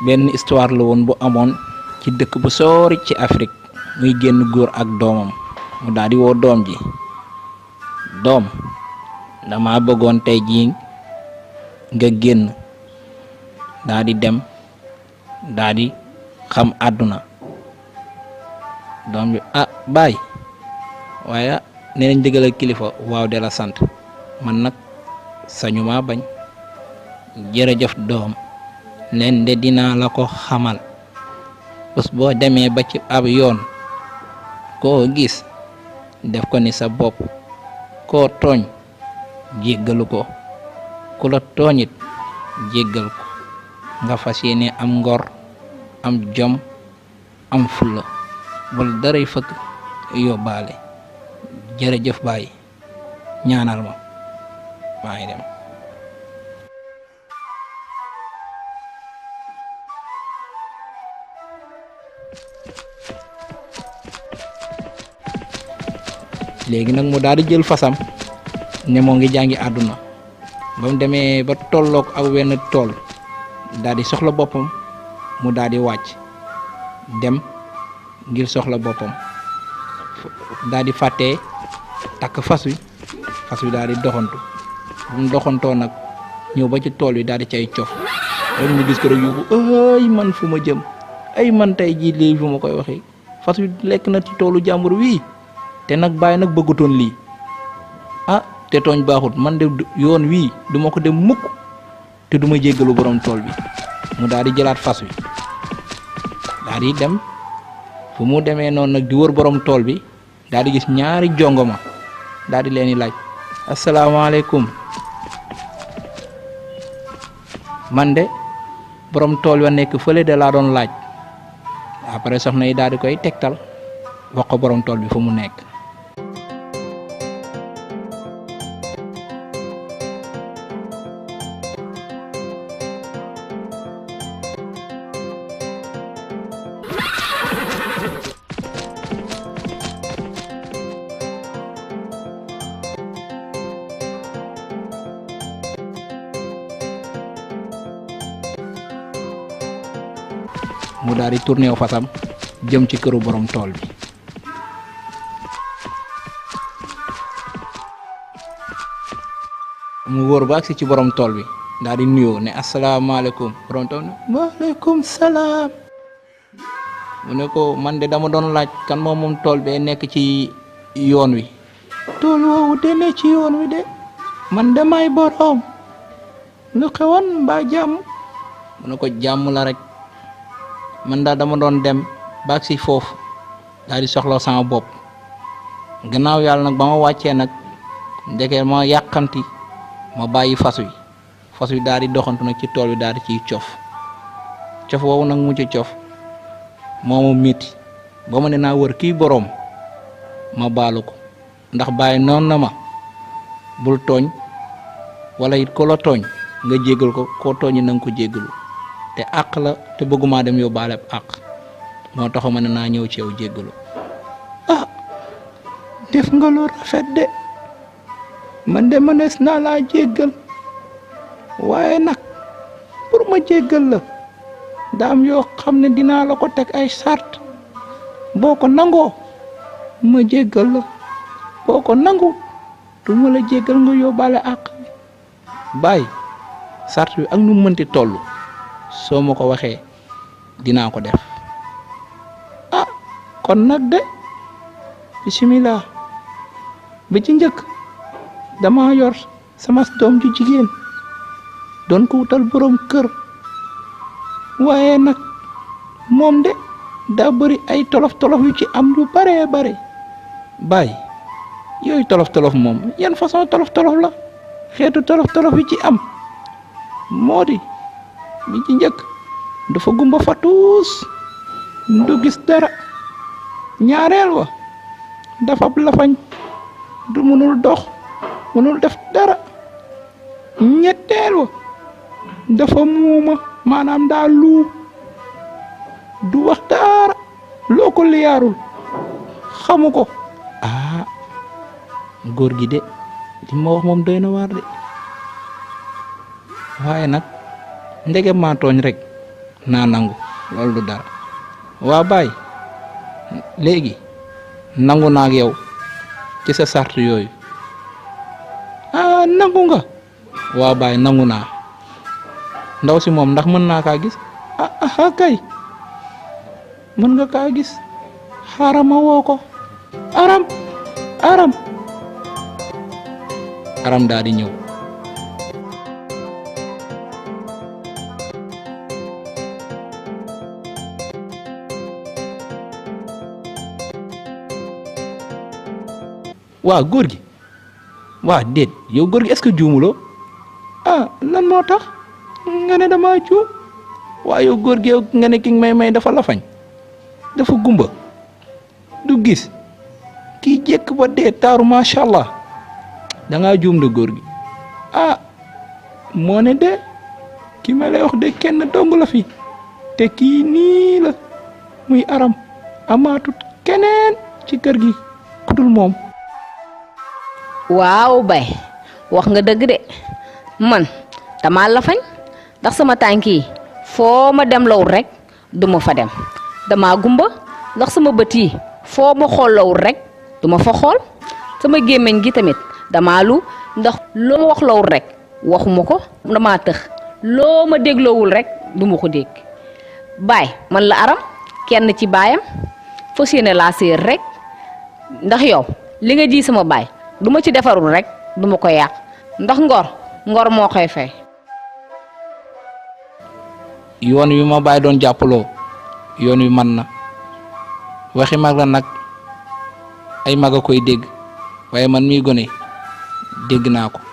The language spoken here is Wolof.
benn histoire la woon bu amoon ci dëkk bu sori ci Afrique muy génn góor ak doomam mu daal di woo doom ji doom dama bëggoon tey jii nga génn daal di dem daal di xam àdduna doom bi baay waaye nee nañ dëggal ak kilifa waaw de la sant man nag sañu ma bañ jërëjëf doom leen de dinaa la ko xamal bés boo demee ba ci ab yoon koo gis def ko ni sa bopp koo tooñ jéggalu ko ku la tooñit jéggal ko nga fas yéene am ngor am jom am fulla bul daray fëkk yóbbaale jërëjëf baay ñaanal ma maa ngi dem. léegi nag mu daal di jël fasam ne moo ngi jàngi àdduna ba mu demee ba tolloog ak wenn tool daal di soxla boppam mu daal di wàcc dem ngir soxla boppam daal di fàttee takk fas wi daal di doxantu bu mu doxantoo nag ñëw ba ci tool wi daal di cay cof rek mu gis ko rek yóbbu ay man fu ma jëm ay man tey jii lii fu ma koy waxee fas wi lekk na ci toolu jàmbur wii te nag bàyyi nag bëggutoon lii te tooñ baaxut man de yoon wii duma ko dem mukk te duma jéggalu borom tool bi mu daal di jëlaat fas wi daal di dem fu mu demee noonu nag di wër borom tool bi daal di gis ñaari jongoma daal di leen di laaj asalaamaaleykum man de borom tool wa nekk fële de laa doon laaj après soxna yi daal di koy tegtal wax ko borom tool bi fu mu nekk. mu daal di tourné wu fasam jëm ci këru borom tool bi mu wóor ba agsi ci borom tool bi daal di nuyoo ne asalaamaaleykum borom tool ne waaleykum salaam mu ne ko man de dama doon laaj kan moom tool bee nekk ci yoon wi tool woowu de ne ci yoon wi de man de may borom lu xewoon mbaa jàmm mu ne ko jàmm la rek man daal dama doon dem baag si foofu daal di soxla sama bopp gannaaw yàlla nag ba ma wàccee nag ndeke ma yàqamti ma bàyyi fas wi daal di doxantu nag ci tool bi daal di ciy cof woowu nag mu ci cof moo ma métti ba ma ne naa wër kii boroom ma baalu ko ndax bàyyi noonu na ma bul tooñ wala it ko la tooñ nga jéggal ko koo tooñi na nga ko jéggalu te àq la te bëgguma dem yóbbaale àq moo tax ma ne naa ñëw ci yow jéggalu def nga lu rafet de man de mënees naa laa jéggal waaye nag pour ma jéggal la daam yoo xam ne dinaa la ko teg ay sart boo ko nangoo ma jéggal la boo ko nangu du ma la jéggal nga yóbbaale àq bàyyi sart bi ak nu mënti toll soo ma ko waxee dinaa ko def kon nag de bismillah bi ci njëkk dama yor sama doom ju jigéen doon ko wutal borom kër waaye nag moom de daa bëri ay tolof yu ci am lu bare bàyyi yooyu tolof moom yan façon tolof la xeetu tolof yu ci am moo di bi ci njëkk dafa gumba fatuus du gis dara ñaareel wa dafa lafañ du mënul dox mënul def dara ñetteel wa dafa muuma maanaam daa luub du wax dara loo ko liyaarul xamu ko góor gi de li ma wax moom doy na waar de waaye nag ndege maa tooñ rek naa nangu loolu du dara waa baay léegi nangu naa ak yow ci sa sart yooyu nangu nga waa baay nangu naa ndaw si moom ndax mën naa kaa gis kay mën nga kaa gis xaaral ma woo ko aram daal di ñëw waa góor gi waa déet yow góor gi est-ce que juumuloo lan moo tax nga ne dama juum waa yow góor gi yow nga ne ki may dafa lafañ dafa gumba du gis kii jekk ba dee taaru macha allah da ngaa juum de góor gi moo ne de ki ma lay wax de kenn dong la fi te kii nii la muy aram amaatut keneen ci kër gi ku dul moom. waaw bay wax nga dëgg de man dama la fañ ndax sama tànk yi foo ma dem lawul rek duma fa dem dama gumba ndax sama bët yi foo ma xool lawul rek duma fa xool sama gémmiñ gi tamit dama lu ndax loo wax lawul rek waxuma ko dama tëx loo ma dégloowul rek duma ko dégg baay man la aram kenn ci baayam fas yéene laa séer rek ndax yow li nga ji sama baay duma ci defarul rek duma ko yàq ndax ngor moo koy fay. yoon wi ma baay doon jàppaloo yoon wi man na waxi mag la nag ay mag a koy dégg waaye man miy gone dégg naa ko